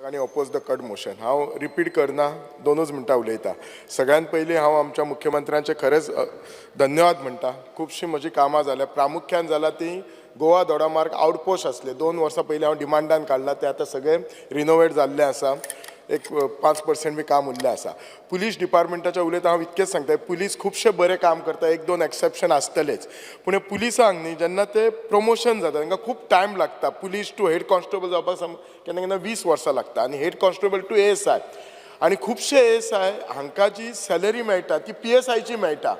आणि oppose the cut motion हांव repeat करना, 2च मिनटां उलयता. सगळ्यात पयलीं हांव आमच्या मुख्यमंत्र्यांचे खरेंच धन्यवाद म्हणटा. खुबशीं म्हजी कामां जाल्या, प्रामुख्यान जालां ती गोवा दोडामार्ग आउटपोस्ट आसले. 2 वर्सां पयलीं हांव डिमांडान काडला, ते आतां सगळे रिनोवेट जाल्ले आसा. एक 5% बी काम उरलें आसा. पुलीस डिपार्टमेंटाच्या उलयता हांव इतकेंच सांगता, पुलीस खुबशे बरें काम करता, 1-2 एक्सेप्शन आसतलेच. पूण पुलिसांक न्ही जेन्ना ते प्रमोशन जाता तांकां खूब टायम लागता. पुलीस टू हेड कॉन्स्टेबल जावपाक केन्ना केन्ना 20 वर्सां लागता, आनी हेड कॉन्स्टेबल टू ASI. आनी खुबशे ASI हांकां जी सॅलरी मेळटा ती PSIची मेळटा,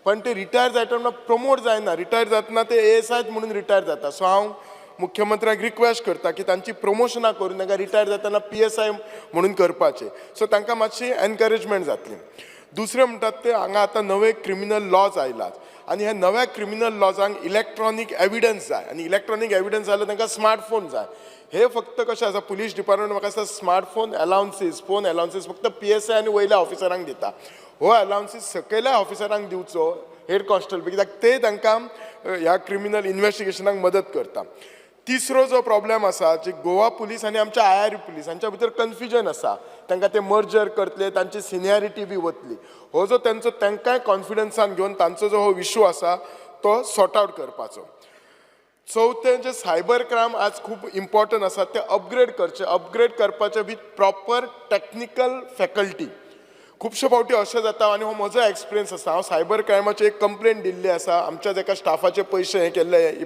पण ते रिटायर जायतना प्रमोट जायना. रिटायर जातना ते ASI म्हणून रिटायर जाता. सो हांव मुख्यमंत्र्याक रिक्वेस्ट करता की तांची प्रमोशनां करून तांकां रिटायर जातना PSI म्हणून करपाचें. सो तांकां मातशी एनकरेजमेंट जातली. दुसरें म्हणटात ते हांगा आतां नवे क्रिमिनल लॉज आयलात, आनी ह्या नव्या क्रिमिनल लॉजांक इलेक्ट्रॉनीक एविडन्स जाय, आनी इलेक्ट्रॉनीक एविडन्स जाल्यार तांकां स्मार्टफोन जाय. हे फक्त कशें आसा, पुलीस डिपार्टमेंट म्हाका दिसता स्मार्टफोन अलावन्सीस, फोन अलावन्सीस फक्त PSI आनी वयल्या ऑफिसरांक दिता. हो अलावन्सीस सकयल्या ऑफिसरांक दिवचो, हेड कॉन्स्टेबल, कित्याक ते तांकां ह्या क्रिमिनल इन्व्हेस्टिगेशनाक मदत करता. तिसरो जो प्रॉब्लेम आसा, जे गोवा पुलीस आनी आमच्या IRB पुलीस हांच्या भितर कन्फ्युजन आसा. तांकां ते मर्जर करतले, तांची सिनियरिटी बी वतली. हो जो तांकांय कॉन्फिडन्सान घेवन तांचो जो हो इशू आसा तो सॉर्ट आउट करपाचो. चवथें जे सायबर क्रायम आज खूब इम्पॉर्टंट आसा, ते अपग्रेड करपाचे विथ प्रॉपर टॅक्निकल फॅकल्टी. खुबशे फावटी अशें जाता, आनी हो म्हजो एक्सपिरियन्स आसा. हांव सायबर क्रायमाची एक कंप्लेंट दिल्ली आसा. आमच्या एका स्टाफाचे पयशे हे केल्ले,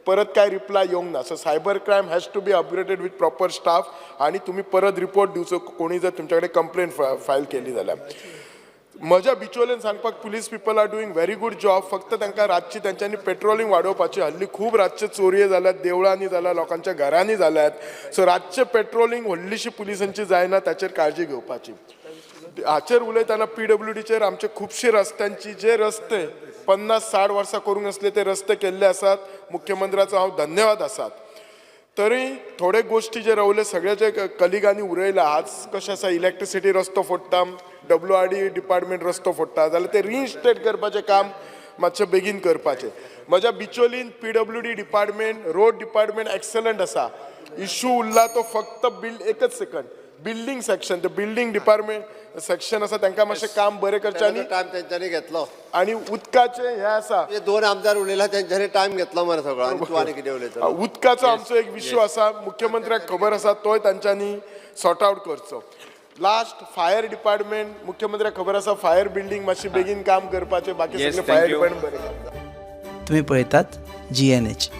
परत काय रिप्लाय येवंक ना. So cyber crime has to be upgraded with proper staff, आनी तुमी परत रिपोर्ट दिवचो कोणी जर तुमच्या कडेन कंप्लेंट फायल केली जाल्यार. म्हज्या बिचोलेन सांगपाक police people are doing very good job. फक्त तांकां रातची तांच्यांनी पेट्रोलिंग वाडोवपाची. हल्ली खूब रातचे चोरये जाल्यात, देवळांनी जाल्यात, लोकांच्या घरांनी जाल्यात. सो रातचे पेट्रोलिंग व्हडलीशी पुलिसांची जायना, ताचेर काळजी घेवपाची. हाचेर उलयतना PWDचेर आमचे खुबशे रस्त्यांची, जे रस्ते 50-60 वर्सां करूंक नासले ते रस्ते केल्ले आसात. मुख्यमंत्र्याचो हांव धन्यवाद आसात. तरी थोडे गोष्टी जे रावले सगळे जे कलिगांनी उरयला. आज कशें आसा, इलेक्ट्रिसिटी रस्तो फोडटा, WRD डिपार्टमेंट रस्तो फोडटा, जाल्यार ते रिइन्स्टेट करपाचें काम मातशें बेगीन करपाचें. म्हज्या बिचोलीन PWD department, road department excellent आसा. इशू उरला तो फक्त एकच सेकंड, बिल्डिंग सेक्शन. ते बिल्डिंग डिपार्टमेंट सेक्शन आसा, तांकां मातशें काम बरें करचें. आनी टायम तेंच्यांनी घेतलो, आनी उदकाचें हें आसा, 2 आमदार उलयला तेंच्यांनी टायम घेतलो मरे सगळो. आनी तूं आनी कितें उलयता? उदकाचो आमचो एक इशू आसा, मुख्यमंत्र्याक खबर आसा, तोय तांच्यांनी सॉर्ट आउट करचो. लास्ट फायर डिपार्टमेंट, मुख्यमंत्र्याक खबर आसा, फायर बिल्डिंग मातशी बेगीन काम करपाचें. बाकी सगळे फायर डिपार्टमेंट बरें. तुम्ही पळयतात GNH.